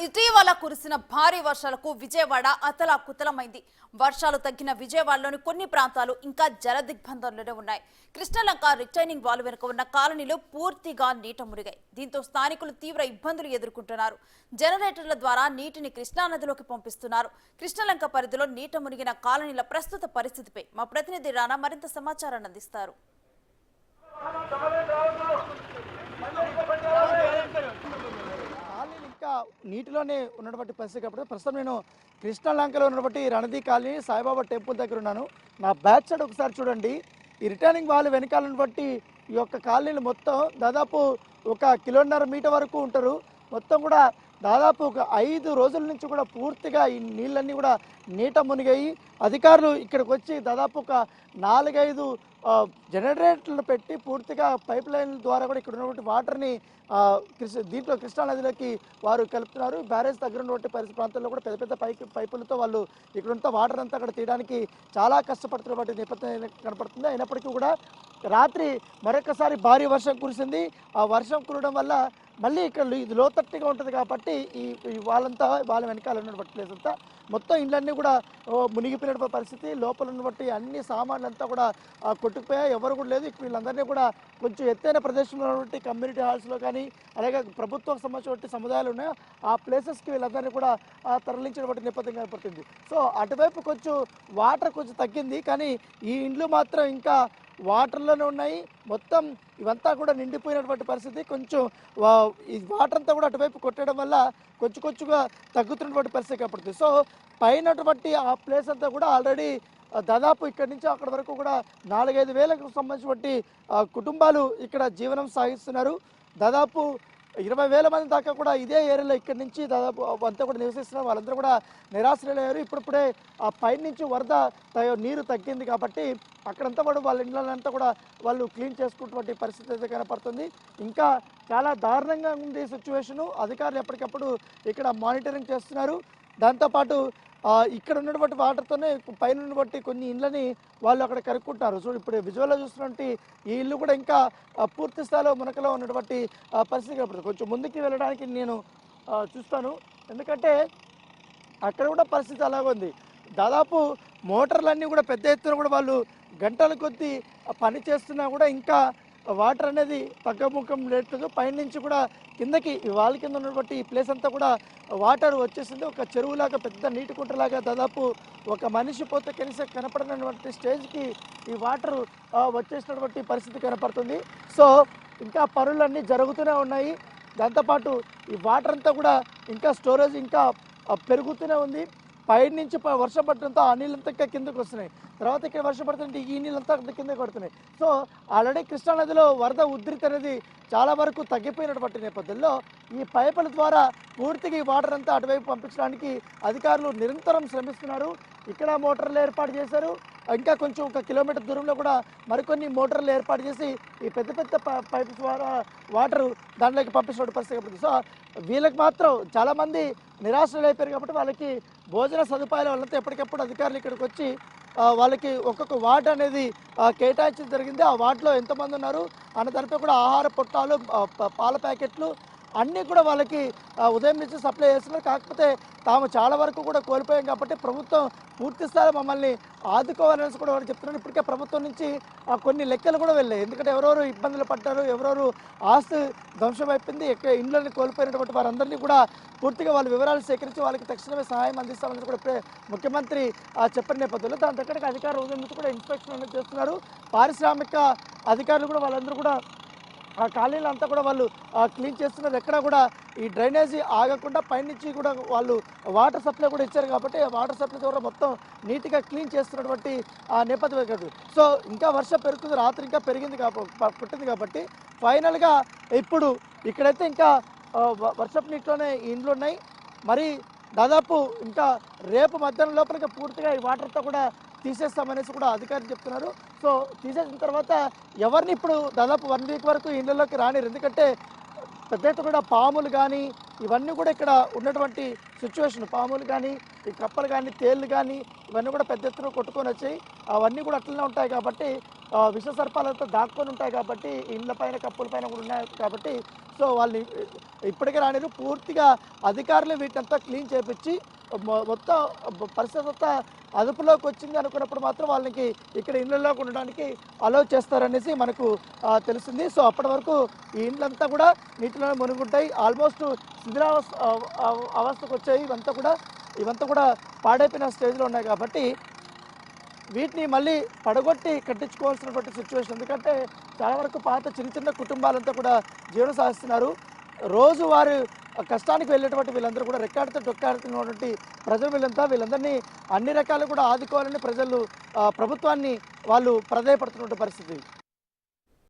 ఇటీవల కురిసిన భారీ వర్షాలకు విజయవాడ అతలాకుతలమైంది. వర్షాలు తగ్గిన విజయవాడలోని కొన్ని ప్రాంతాలు ఇంకా జల దిగ్బంధంలోనే ఉన్నాయి. కృష్ణలంక రిటైనింగ్ వాల్ వెనుక ఉన్న కాలనీలు పూర్తిగా నీట మునిగాయి. దీంతో స్థానికులు తీవ్ర ఇబ్బందులు ఎదుర్కొంటున్నారు. జనరేటర్ల ద్వారా నీటిని కృష్ణానదిలోకి పంపిస్తున్నారు. కృష్ణలంక పరిధిలో నీట మునిగిన కాలనీల ప్రస్తుత పరిస్థితిపై మా ప్రతినిధి రానా మరింత సమాచారాన్ని అందిస్తారు. ఇంకా నీటిలోనే ఉన్నటువంటి పరిస్థితి కాబట్టి ప్రస్తుతం నేను కృష్ణలంకలో ఉన్నటువంటి రణది కాలనీ సాయిబాబా టెంపుల్ దగ్గర ఉన్నాను. నా బ్యాక్ సైడ్ ఒకసారి చూడండి. ఈ రిటర్నింగ్ వాల్ వెనకాల ఉన్నటువంటి ఈ యొక్క కాలనీలు మొత్తం దాదాపు 1.5 కిలోమీటర్ వరకు ఉంటారు. మొత్తం కూడా దాదాపు ఒక 5 రోజుల నుంచి కూడా పూర్తిగా ఈ నీళ్ళన్నీ కూడా నీట మునిగాయి. అధికారులు ఇక్కడికి వచ్చి దాదాపు ఒక 4-5 జనరేటర్లు పెట్టి పూర్తిగా పైప్ లైన్ ద్వారా కూడా ఇక్కడ ఉన్నటువంటి వాటర్ని దీంట్లో కృష్ణానదిలోకి వారు కలుపుతున్నారు. బ్యారేజ్ దగ్గర ఉన్నటువంటి పరిస్థితి ప్రాంతాల్లో కూడా పెద్ద పెద్ద పైపులతో వాళ్ళు ఇక్కడంతా వాటర్ అంతా అక్కడ తీయడానికి చాలా కష్టపడుతున్నటువంటి నేపథ్యం కనపడుతుంది. అయినప్పటికీ కూడా రాత్రి మరొకసారి భారీ వర్షం కురిసింది. ఆ వర్షం కురవడం వల్ల మళ్ళీ ఇక్కడ ఇది లోతట్టుగా ఉంటుంది కాబట్టి ఈ వాళ్ళ వెనకాల ఉన్నటువంటి ప్లేస్ అంతా మొత్తం ఇళ్ళన్నీ కూడా మునిగిపోయినటువంటి పరిస్థితి. లోపల ఉన్నటువంటి అన్ని సామాన్లు అంతా కూడా కొట్టుకుపోయాయి. ఎవరు కూడా లేదు. ఇక్కడ వీళ్ళందరినీ కూడా కొంచెం ఎత్తైన ప్రదేశంలో ఉన్నటువంటి కమ్యూనిటీ హాల్స్లో కానీ అలాగే ప్రభుత్వం సంబంధించినటువంటి సముదాయాలు ఉన్నాయో ఆ ప్లేసెస్కి వీళ్ళందరినీ కూడా తరలించినటువంటి నేపథ్యం కనపడుతుంది. సో అటువైపు కొంచెం వాటర్ కొంచెం తగ్గింది, కానీ ఈ ఇండ్లు మాత్రం ఇంకా వాటర్లోనే ఉన్నాయి. మొత్తం ఇవంతా కూడా నిండిపోయినటువంటి పరిస్థితి. కొంచెం ఈ వాటర్ అంతా కూడా అటువైపు కొట్టడం వల్ల కొంచెంగా తగ్గుతున్నటువంటి పరిస్థితి కనపడుతుంది. సో పైనటువంటి ఆ ప్లేస్ అంతా కూడా ఆల్రెడీ దాదాపు ఇక్కడి నుంచి అక్కడి వరకు కూడా 4-5 వేలకు సంబంధించినటువంటి కుటుంబాలు ఇక్కడ జీవనం సాగిస్తున్నారు. దాదాపు 20,000 మంది దాకా కూడా ఇదే ఏరియాలో ఇక్కడి నుంచి దాదాపు అంతా కూడా నివసిస్తున్నారు. వాళ్ళందరూ కూడా నిరాశ్రయులయ్యారు. ఇప్పుడే ఆ పైన నుంచి వరద నీరు తగ్గింది కాబట్టి అక్కడంతా కూడా వాళ్ళ ఇళ్ళంతా కూడా వాళ్ళు క్లీన్ చేసుకున్నటువంటి పరిస్థితి అయితే కనపడుతుంది. ఇంకా చాలా దారుణంగా ఉంది సిచ్యువేషను. అధికారులు ఎప్పటికప్పుడు ఇక్కడ మానిటరింగ్ చేస్తున్నారు. దాంతోపాటు ఇక్కడ ఉన్నటువంటి వాటర్తోనే పైన ఉన్నటువంటి కొన్ని ఇళ్ళని వాళ్ళు అక్కడ కరుక్కుంటారు. సో ఇప్పుడు విజువల్లో చూస్తున్నటువంటి ఈ ఇల్లు కూడా ఇంకా పూర్తి స్థాయిలో మునకలో ఉన్నటువంటి పరిస్థితి కనపడుతుంది. కొంచెం ముందుకు వెళ్ళడానికి నేను చూస్తాను, ఎందుకంటే అక్కడ కూడా పరిస్థితి అలాగే ఉంది. దాదాపు మోటార్లన్నీ కూడా పెద్ద ఎత్తున కూడా వాళ్ళు గంటల కొద్దీ పని చేస్తున్నా కూడా ఇంకా వాటర్ అనేది తగ్గముఖం లేదు. పైనుంచి కూడా కిందకి వాళ్ళ కింద ఉన్నటువంటి ఈ ప్లేస్ అంతా కూడా వాటర్ వచ్చేసింది. ఒక చెరువులాగా పెద్ద నీటి కుంటలాగా దాదాపు ఒక మనిషి పోతే కనీసం కనపడనటువంటి స్టేజ్కి ఈ వాటర్ వచ్చేసినటువంటి పరిస్థితి కనపడుతుంది. సో ఇంకా పనులన్నీ జరుగుతూనే ఉన్నాయి. దాంతోపాటు ఈ వాటర్ అంతా కూడా ఇంకా స్టోరేజ్ ఇంకా పెరుగుతూనే ఉంది. పైనుంచి వర్షం పడటంతో ఆ నీళ్ళంతా ఇంకా కిందకు వస్తున్నాయి. తర్వాత ఇక్కడ వర్షం పడుతుంటే ఈ నీళ్ళంతా కిందకి పడుతున్నాయి. సో ఆల్రెడీ కృష్ణానదిలో వరద ఉధృతి అనేది చాలా వరకు తగ్గిపోయినటువంటి నేపథ్యంలో ఈ పైపుల ద్వారా పూర్తిగా ఈ వాటర్ అంతా అటువైపు పంపించడానికి అధికారులు నిరంతరం శ్రమిస్తున్నారు. ఇక్కడ మోటార్లు ఏర్పాటు చేశారు. ఇంకా కొంచెం 1 కిలోమీటర్ దూరంలో కూడా మరికొన్ని మోటార్లు ఏర్పాటు చేసి ఈ పెద్ద పెద్ద పైప్స్ ద్వారా వాటర్ దాంట్లోకి పంపించిన పరిస్థితి ఉంటుంది. సో వీళ్ళకి మాత్రం చాలామంది నిరాశలు అయిపోయారు కాబట్టి వాళ్ళకి భోజన సదుపాయాల వల్ల ఎప్పటికప్పుడు అధికారులు ఇక్కడికి వచ్చి వాళ్ళకి ఒక్కొక్క వార్డ్ అనేది కేటాయించడం జరిగింది. ఆ వార్డులో ఎంతమంది ఉన్నారు అన్న దానిపై కూడా ఆహార పొట్టాలు, పాల ప్యాకెట్లు అన్నీ కూడా వాళ్ళకి ఉదయం నుంచి సప్లై చేస్తున్నారు. కాకపోతే తాము చాలా వరకు కూడా కోల్పోయాం కాబట్టి ప్రభుత్వం పూర్తి స్థాయిలో మమ్మల్ని ఆదుకోవాలని కూడా వాళ్ళు చెప్తున్నారు. ఇప్పటికే ప్రభుత్వం నుంచి కొన్ని లెక్కలు కూడా వెళ్ళాయి. ఎందుకంటే ఎవరెవరు ఇబ్బందులు పడ్డారు, ఎవరెవరు ఆస్తి ధ్వంసం అయిపోయింది, ఇండ్లని కోల్పోయినటువంటి వారందరినీ కూడా పూర్తిగా వాళ్ళ వివరాలు సేకరించి వాళ్ళకి తక్షణమే సహాయం అందిస్తామని కూడా ఇప్పుడే ముఖ్యమంత్రి చెప్పిన నేపథ్యంలో దాని దగ్గరికి అధికారులు ఉదయం నుంచి కూడా ఇన్స్పెక్షన్ అనేది చేస్తున్నారు. పారిశ్రామిక అధికారులు కూడా వాళ్ళందరూ కూడా ఆ కాలనీలు అంతా కూడా వాళ్ళు క్లీన్ చేస్తున్నారు. ఎక్కడ కూడా ఈ డ్రైనేజీ ఆగకుండా పైనుంచి కూడా వాళ్ళు వాటర్ సప్లై కూడా ఇచ్చారు కాబట్టి ఆ వాటర్ సప్లై ద్వారా మొత్తం నీట్గా క్లీన్ చేస్తున్నటువంటి నేపథ్యం కాదు. సో ఇంకా వర్షం పెరుగుతుంది, రాత్రి ఇంకా పుట్టింది కాబట్టి ఫైనల్గా ఇప్పుడు ఇక్కడైతే ఇంకా వర్షపు నీటిలోనే ఇండ్లు ఉన్నాయి. మరి దాదాపు ఇంకా రేపు మధ్యాహ్నం లోపలికి పూర్తిగా ఈ వాటర్తో కూడా తీసేస్తామనేసి కూడా అధికారులు చెప్తున్నారు. సో తీసేసిన తర్వాత ఎవరిని ఇప్పుడు దాదాపు 1 వీక్ వరకు ఇళ్లలోకి రానిరు. ఎందుకంటే పెద్ద ఎత్తున కూడా పాములు కానీ ఇవన్నీ కూడా ఇక్కడ ఉన్నటువంటి సిచ్యువేషన్, పాములు కానీ ఈ కప్పలు కానీ తేళ్ళు కానీ ఇవన్నీ కూడా పెద్ద ఎత్తున కొట్టుకొని వచ్చాయి. అవన్నీ కూడా అట్లనే ఉంటాయి కాబట్టి విష సర్పాలతో దాక్కొని ఉంటాయి కాబట్టి ఇండ్ల పైన కప్పుల పైన కూడా ఉన్నాయి కాబట్టి సో వాళ్ళు ఇప్పటికే రానిరు, పూర్తిగా అధికారులు వీటినంతా క్లీన్ చేపించి మొత్తం పరిస్థితి అంతా అదుపులోకి వచ్చింది అనుకున్నప్పుడు మాత్రం వాళ్ళకి ఇక్కడ ఇళ్ళలోకి ఉండడానికి అలౌ చేస్తారనేసి మనకు తెలిసింది. సో అప్పటి వరకు ఈ ఇండ్లంతా కూడా నీటిలో మునుగుంటాయి. ఆల్మోస్ట్ అవస్థకు వచ్చాయి. ఇవంతా కూడా పాడైపోయిన స్టేజ్లో ఉన్నాయి కాబట్టి వీటిని మళ్ళీ పడగొట్టి కట్టించుకోవాల్సినటువంటి సిచ్యువేషన్. ఎందుకంటే చాలా వరకు పాత చిన్న కుటుంబాలంతా కూడా జీవనం సాగిస్తున్నారు. రోజు వారు కష్టానికి వెళ్ళేటువంటి వీళ్ళందరూ కూడా రెక్కాడితో డొక్కాడుతున్నటువంటి ప్రజలు వీళ్ళందరినీ అన్ని రకాలు కూడా ఆదుకోవాలని ప్రజలు ప్రభుత్వాన్ని వాళ్ళు ప్రాధేయపడుతున్నటువంటి పరిస్థితి.